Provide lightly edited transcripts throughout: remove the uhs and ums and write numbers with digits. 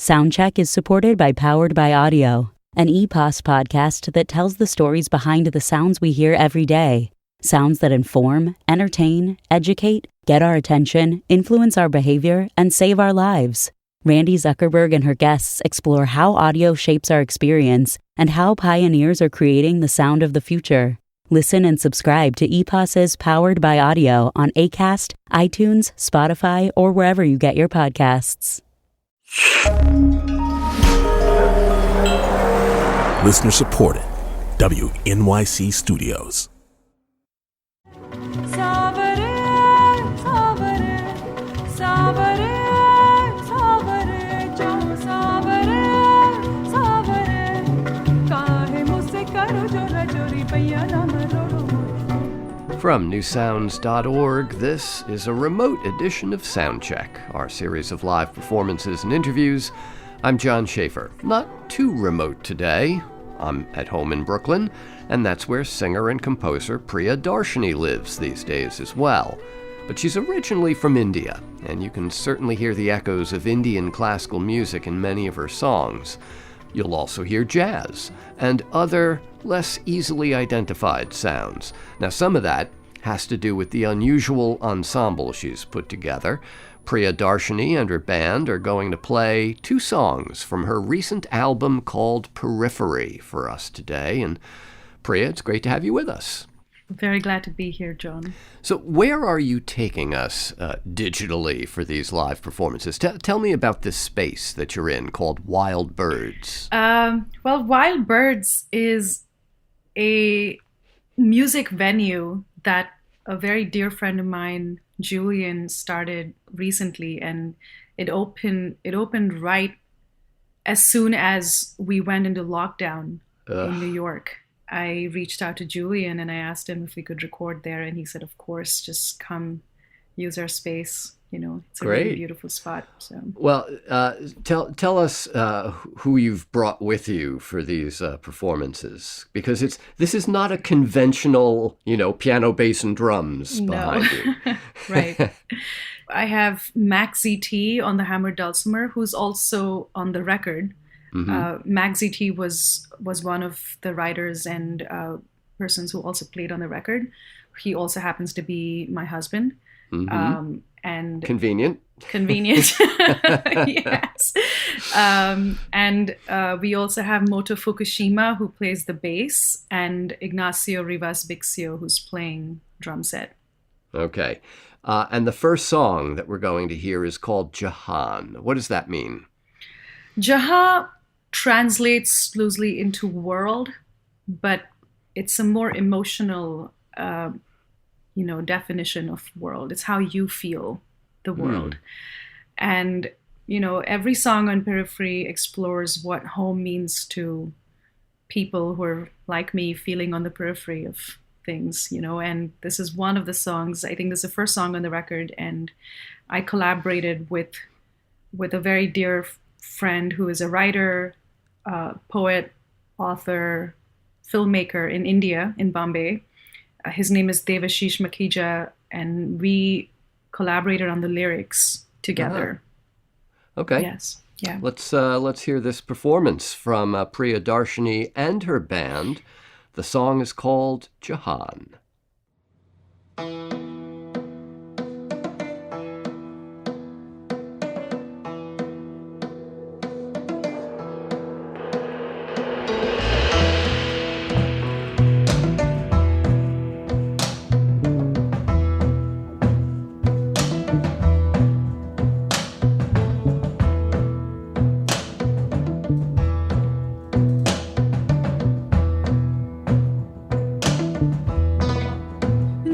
Soundcheck is supported by Powered by Audio, an EPOS podcast that tells the stories behind the sounds we hear every day. Sounds that inform, entertain, educate, get our attention, influence our behavior, and save our lives. Randy Zuckerberg and her guests explore how audio shapes our experience and how pioneers are creating the sound of the future. Listen and subscribe to EPOS's Powered by Audio on Acast, iTunes, Spotify, or wherever you get your podcasts. Listener supported. WNYC Studios. From newsounds.org, this is a remote edition of Soundcheck, our series of live performances and interviews. I'm John Schaefer. Not too remote today. I'm at home in Brooklyn, and that's where singer and composer Priya Darshini lives these days as well. But she's originally from India, and you can certainly hear the echoes of Indian classical music in many of her songs. You'll also hear jazz and other less easily identified sounds. Now, some of that has to do with the unusual ensemble she's put together. Priya Darshini and her band are going to play two songs from her recent album called Periphery for us today. And Priya, it's great to have you with us. Very glad to be here, John. So where are you taking us digitally for these live performances? Tell me about this space that you're in called Wild Birds. Well, Wild Birds is a music venue that a very dear friend of mine, Julian, started recently, and it opened right as soon as we went into lockdown in New York. I reached out to Julian and I asked him if we could record there, and he said, of course, just come use our space. You know, it's a really beautiful spot. So, well, tell us who you've brought with you for these performances, because this is not a conventional, piano, bass, and drums behind you. Right. I have Max ZT on the hammered dulcimer, who's also on the record. Mm-hmm. Max ZT was one of the writers and persons who also played on the record. He also happens to be my husband. Mm-hmm. And convenient. Yes. And we also have Moto Fukushima, who plays the bass, and Ignacio Rivas Bixio, who's playing drum set. Okay. And the first song that we're going to hear is called Jahan. What does that mean? Jahan translates loosely into world, but it's a more emotional definition of world. It's how you feel the world. And, every song on Periphery explores what home means to people who are like me, feeling on the periphery of things, and this is one of the songs. I think this is the first song on the record, and I collaborated with a very dear friend who is a writer, poet, author, filmmaker in India, in Bombay. His name is Devashish Makija, and we collaborated on the lyrics together. Okay. Yes. Yeah. Let's hear this performance from Priya Darshini and her band. The song is called Jahan.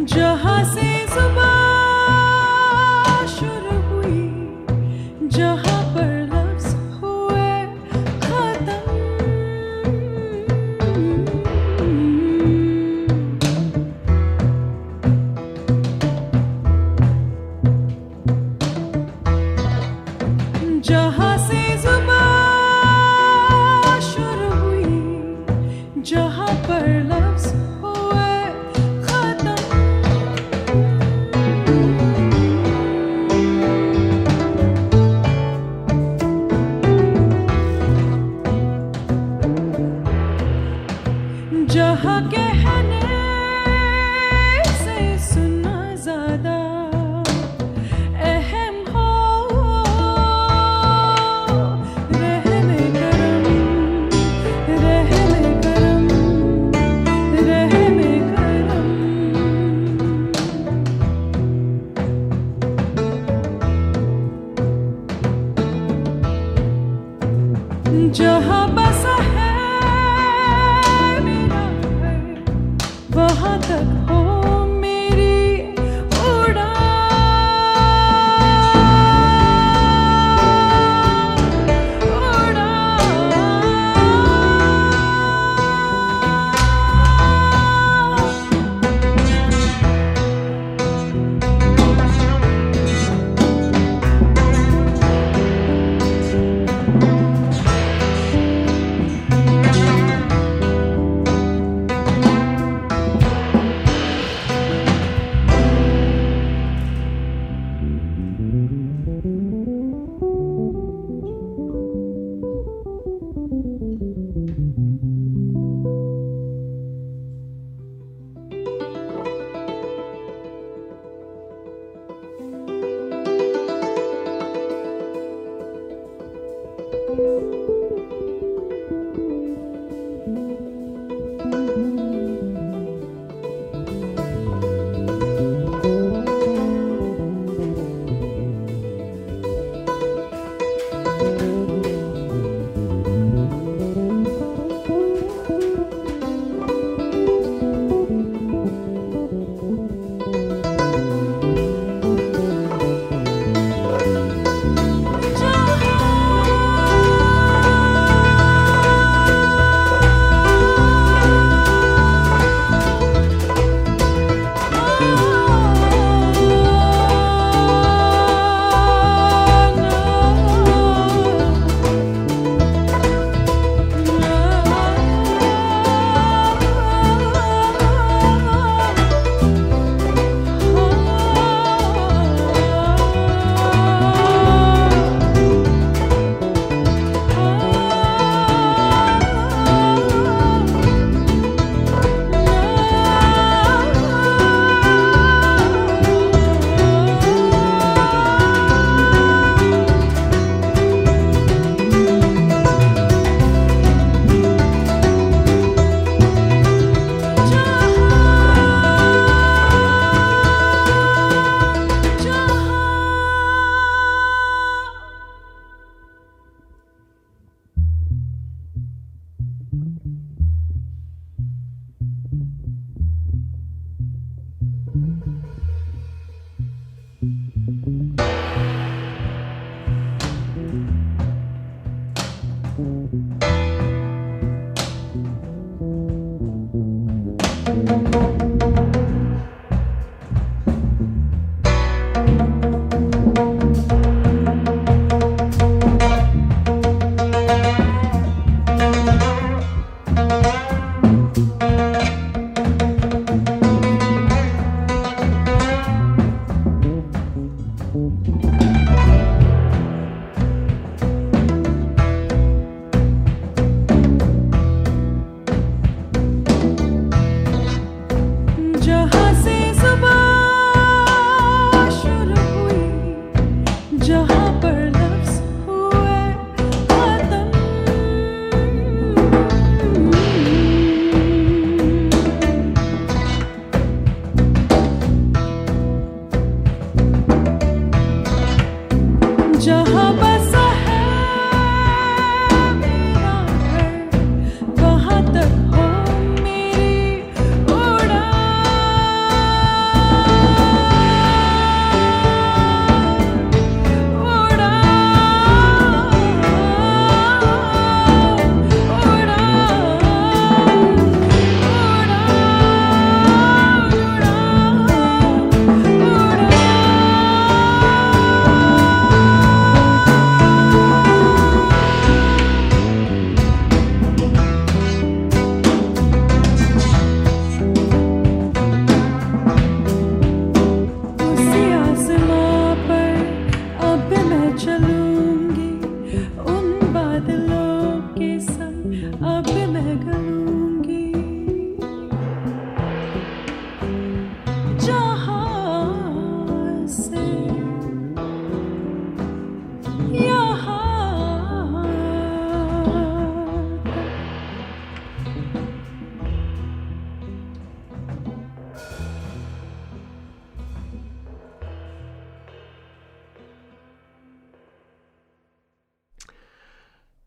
जहाँ से कहा कहने से सुना ज़्यादा अहम हो रहमे करम रहमे करम रहमे करम जहाँ बसा है मेरा घर वहाँ तक हो मेरी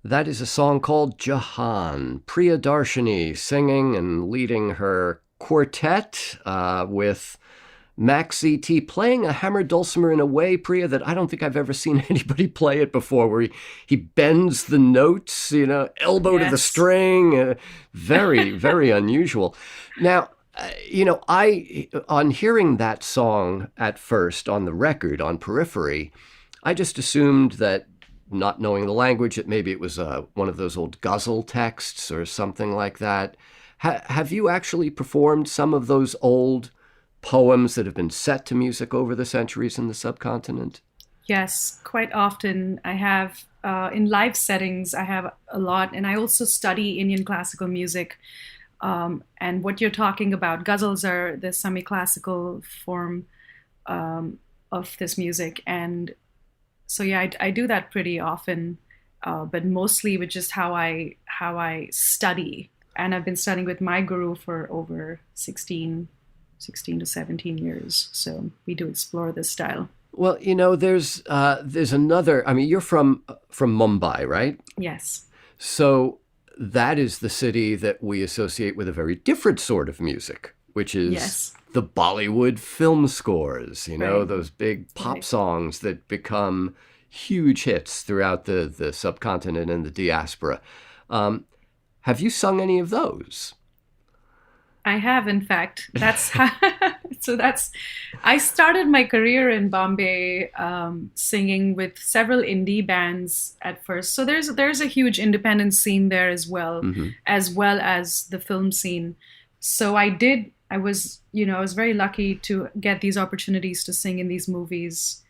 That is a song called Jahan. Priya Darshini singing and leading her quartet with Max ZT playing a hammered dulcimer in a way, Priya, that I don't think I've ever seen anybody play it before, where he bends the notes, elbow to the string. Very, very unusual. Now, on hearing that song at first on the record, on Periphery, I just assumed that, not knowing the language, that maybe it was one of those old ghazal texts or something like that. Have you actually performed some of those old poems that have been set to music over the centuries in the subcontinent? Yes, quite often. I have, in live settings, I have a lot. And I also study Indian classical music. And what you're talking about, ghazals are the semi-classical form of this music. And so, yeah, I do that pretty often, but mostly with just how I study. And I've been studying with my guru for over 16 to 17 years. So we do explore this style. Well, there's another, you're from Mumbai, right? Yes. So that is the city that we associate with a very different sort of music, which is the Bollywood film scores, those big pop songs that become huge hits throughout the subcontinent and the diaspora. Have you sung any of those? I have, in fact. I started my career in Bombay singing with several indie bands at first. So there's a huge independent scene there as well, as well as the film scene. So I was very lucky to get these opportunities to sing in these movies.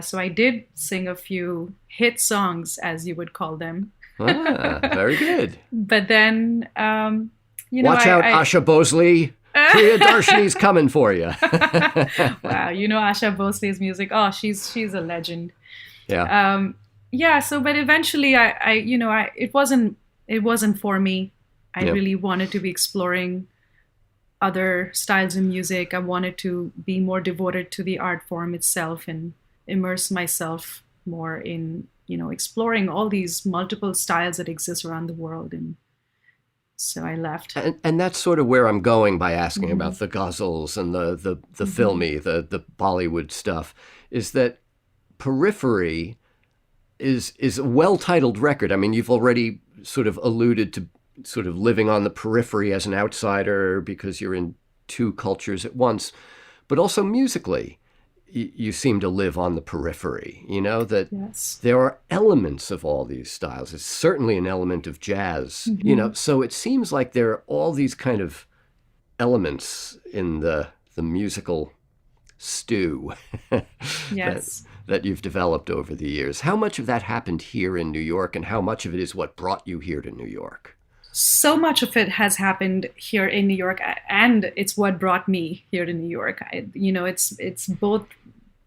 So I did sing a few hit songs, as you would call them. Very good. But then, watch out, Asha Bhosle. Priya Darshini's coming for you. Wow, Asha Bhosle's music. Oh, she's a legend. Yeah. So, but eventually, it wasn't for me. I really wanted to be exploring other styles of music. I wanted to be more devoted to the art form itself and immerse myself more in, exploring all these multiple styles that exist around the world. And so I left. And that's sort of where I'm going by asking about the ghazals and the filmy, the Bollywood stuff, is that Periphery is a well-titled record. You've already sort of alluded to sort of living on the periphery as an outsider because you're in two cultures at once, but also musically. You seem to live on the periphery, that there are elements of all these styles. It's certainly an element of jazz, so it seems like there are all these kind of elements in the musical stew that you've developed over the years. How much of that happened here in New York, and how much of it is what brought you here to New York? So much of it has happened here in New York, and it's what brought me here to New York. It's both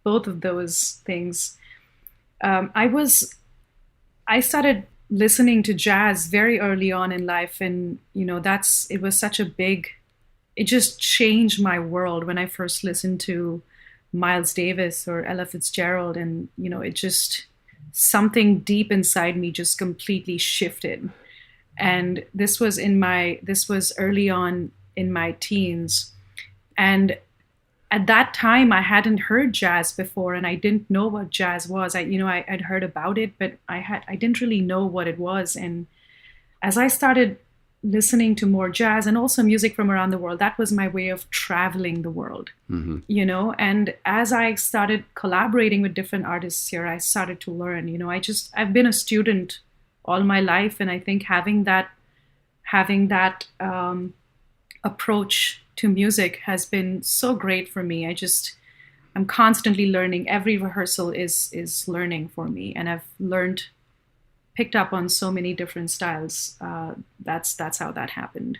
of those things. I started listening to jazz very early on in life, and it was such a big. It just changed my world when I first listened to Miles Davis or Ella Fitzgerald, and it just something deep inside me just completely shifted. And this was early on in my teens. And at that time, I hadn't heard jazz before, and I didn't know what jazz was. I'd heard about it, but I didn't really know what it was. And as I started listening to more jazz and also music from around the world, that was my way of traveling the world, and as I started collaborating with different artists here, I started to learn. I've been a student all my life, and I think having that approach to music has been so great for me. I'm constantly learning. Every rehearsal is learning for me, and I've picked up on so many different styles. That's how that happened.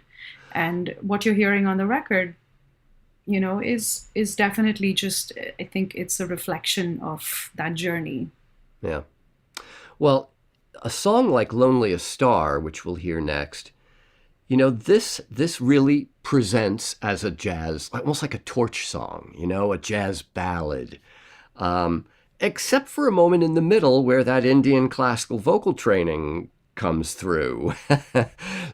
And what you're hearing on the record, is definitely just, I think it's a reflection of that journey. Yeah. Well, a song like Loneliest Star, which we'll hear next, this really presents as a jazz, almost like a torch song, a jazz ballad. Except for a moment in the middle where that Indian classical vocal training comes through.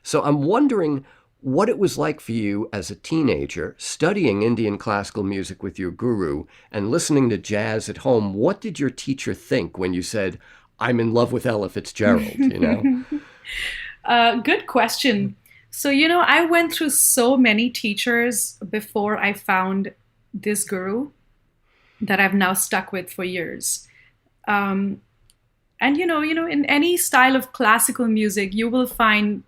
So I'm wondering what it was like for you as a teenager studying Indian classical music with your guru and listening to jazz at home. What did your teacher think when you said, "I'm in love with Ella Fitzgerald," you know? Good question. So, I went through so many teachers before I found this guru that I've now stuck with for years. And, in any style of classical music, you will find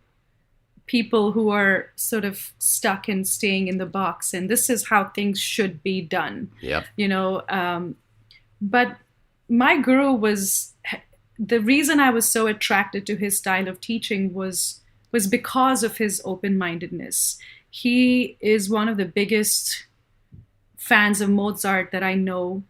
people who are sort of stuck and staying in the box, and this is how things should be done. Yeah. But my guru was, the reason I was so attracted to his style of teaching was because of his open-mindedness. He is one of the biggest fans of Mozart that I know.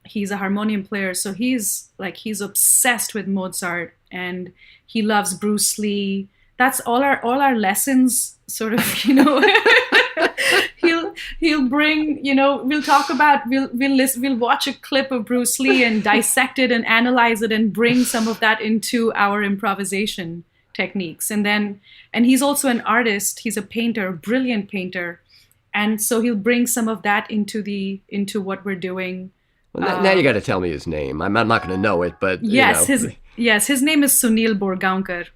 He's a harmonium player, so he's obsessed with Mozart, and he loves Bruce Lee. That's all our lessons, sort of, he'll bring, we'll watch a clip of Bruce Lee and dissect it and analyze it and bring some of that into our improvisation techniques. And he's also an artist. He's a painter, a brilliant painter. And so he'll bring some of that into what we're doing. Well, now you got to tell me his name. I'm not going to know it, but yes, his name is Sunil Borgaonkar.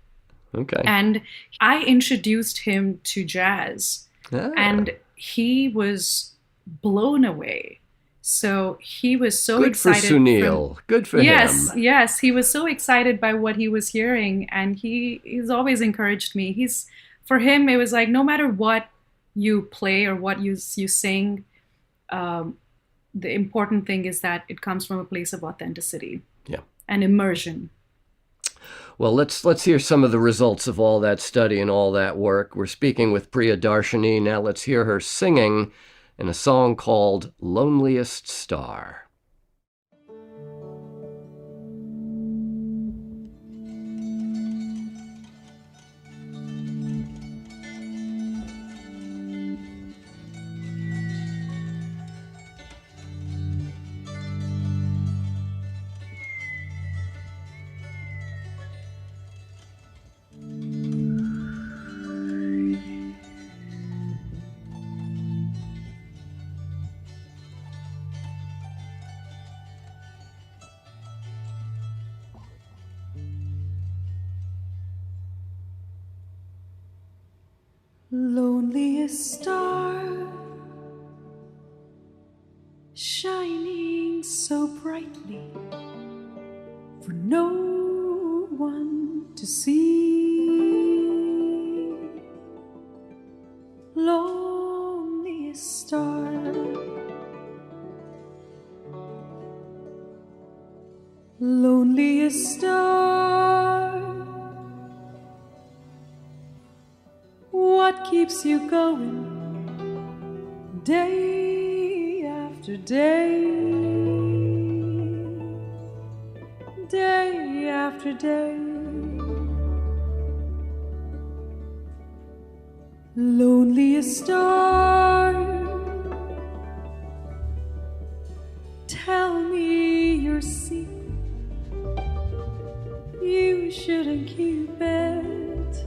Okay. And I introduced him to jazz, and he was blown away. So he was so excited. Good for Sunil. Good for him. Yes. He was so excited by what he was hearing, and he's always encouraged me. For him, it was like, no matter what you play or what you sing, the important thing is that it comes from a place of authenticity and immersion. Well, let's hear some of the results of all that study and all that work. We're speaking with Priya Darshini. Now let's hear her singing in a song called Loneliest Star. Loneliest star, shining so brightly for no one to see. Loneliest star, loneliest star, what keeps you going day after day, day after day? Loneliest star, tell me your secret. You shouldn't keep it.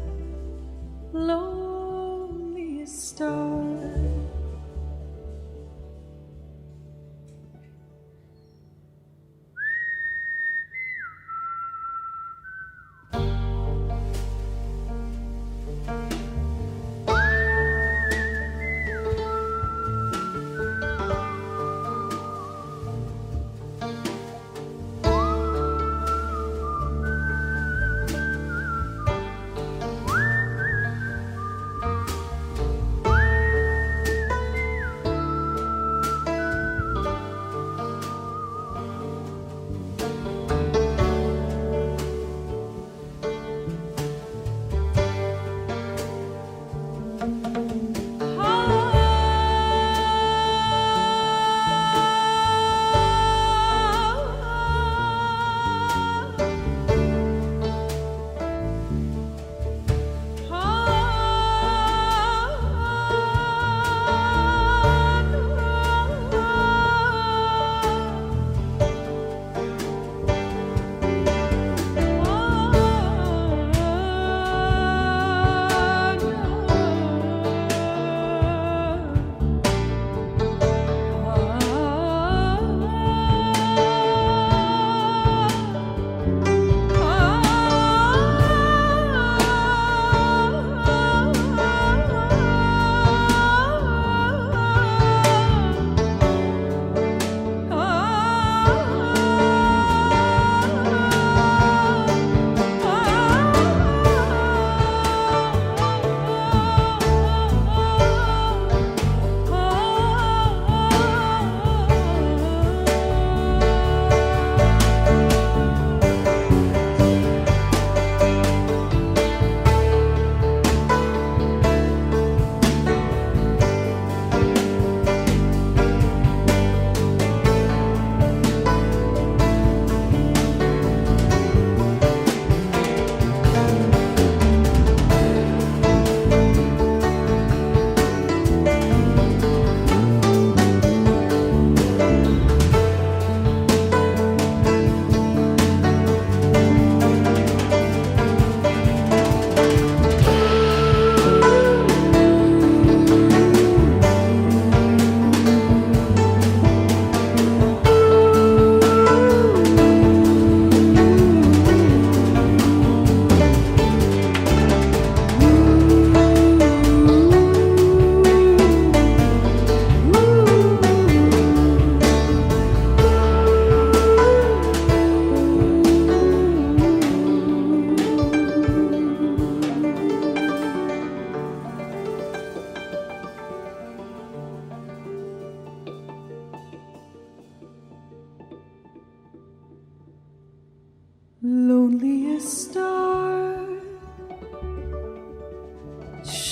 Loneliest star.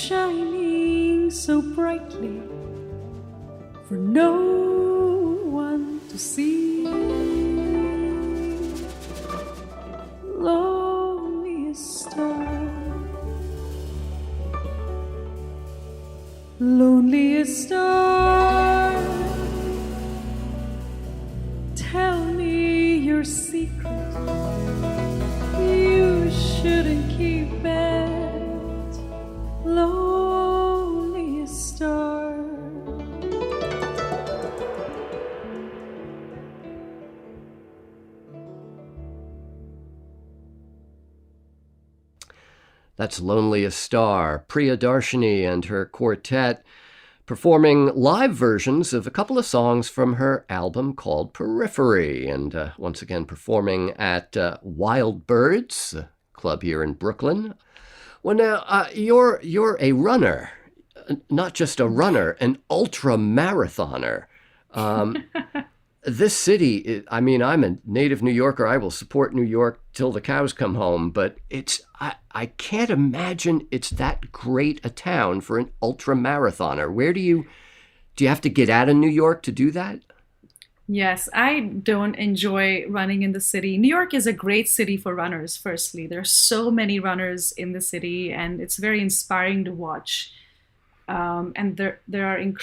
shining so brightly for no one to see. Loneliest star, loneliest star, tell me your secret. You shouldn't keep it, loneliest star. That's Loneliest Star, Priya Darshini and her quartet performing live versions of a couple of songs from her album called Periphery, and once again performing at Wild Birds, a club here in Brooklyn. Well, now, you're a runner, not just a runner, an ultra-marathoner. This city, I mean, I'm a native New Yorker. I will support New York till the cows come home, but I can't imagine it's that great a town for an ultra-marathoner. Do you have to get out of New York to do that? Yes, I don't enjoy running in the city. New York is a great city for runners, firstly. There are so many runners in the city, and it's very inspiring to watch. And there are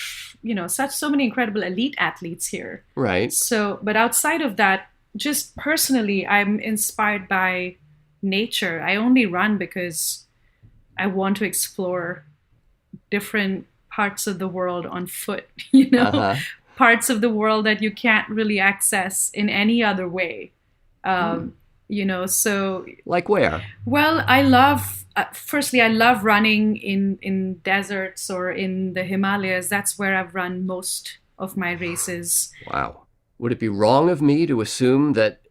so many incredible elite athletes here. Right. So, but outside of that, just personally, I'm inspired by nature. I only run because I want to explore different parts of the world on foot, parts of the world that you can't really access in any other way. So. Like where? Well, I love running in deserts or in the Himalayas. That's where I've run most of my races. Wow. Would it be wrong of me to assume that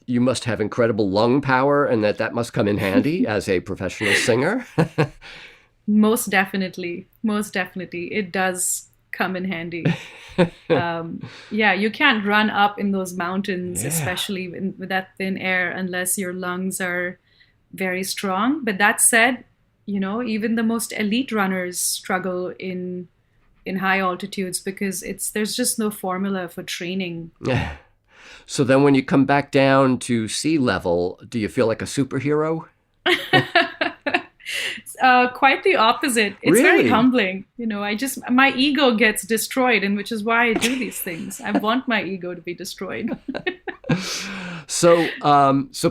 you must have incredible lung power and that must come in handy as a professional singer? Most definitely. It does come in handy. You can't run up in those mountains, especially with that thin air, unless your lungs are very strong. But that said, even the most elite runners struggle in high altitudes because there's just no formula for training. So then when you come back down to sea level, do you feel like a superhero? Quite the opposite. It's Really? Very humbling. My ego gets destroyed, and which is why I do these things. I want my ego to be destroyed. So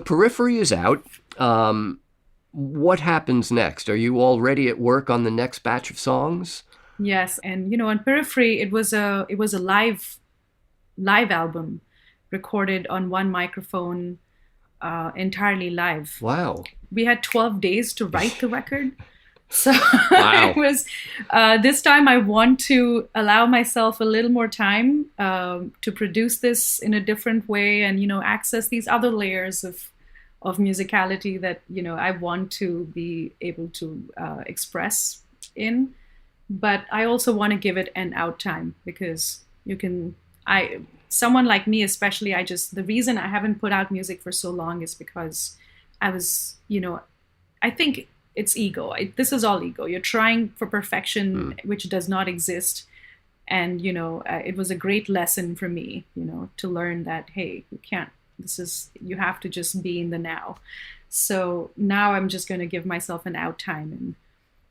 Periphery is out. What happens next? Are you already at work on the next batch of songs? Yes, and on Periphery, it was a live album recorded on one microphone, entirely live. Wow. We had 12 days to write the record. So Wow. it was, this time I want to allow myself a little more time to produce this in a different way and, access these other layers of musicality that, I want to be able to express in. But I also want to give it an out time because someone like me especially, the reason I haven't put out music for so long is because I was, I think it's ego. This is all ego. You're trying for perfection, which does not exist. And, it was a great lesson for me, to learn that, hey, you have to just be in the now. So now I'm just going to give myself an out time and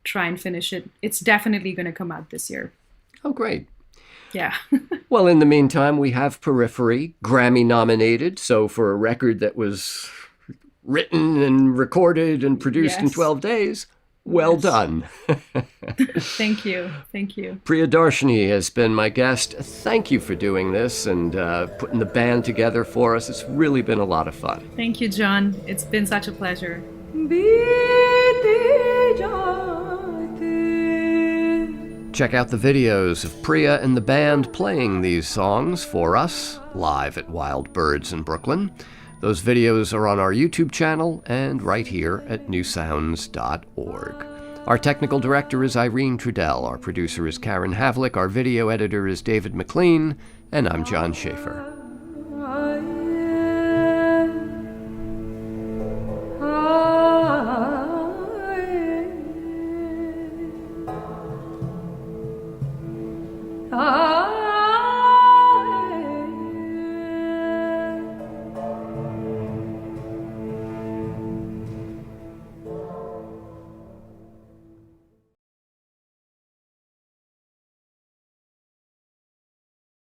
try and finish it. It's definitely going to come out this year. Oh, great. Yeah. Well, in the meantime, we have Periphery, Grammy nominated. So for a record that was written and recorded and produced in 12 days, well done. Thank you. Priya Darshini has been my guest. Thank you for doing this and putting the band together for us. It's really been a lot of fun. Thank you, John. It's been such a pleasure. Check out the videos of Priya and the band playing these songs for us live at Wild Birds in Brooklyn. Those videos are on our YouTube channel and right here at newsounds.org. Our technical director is Irene Trudell. Our producer is Karen Havlick. Our video editor is David McLean. And I'm John Schaefer.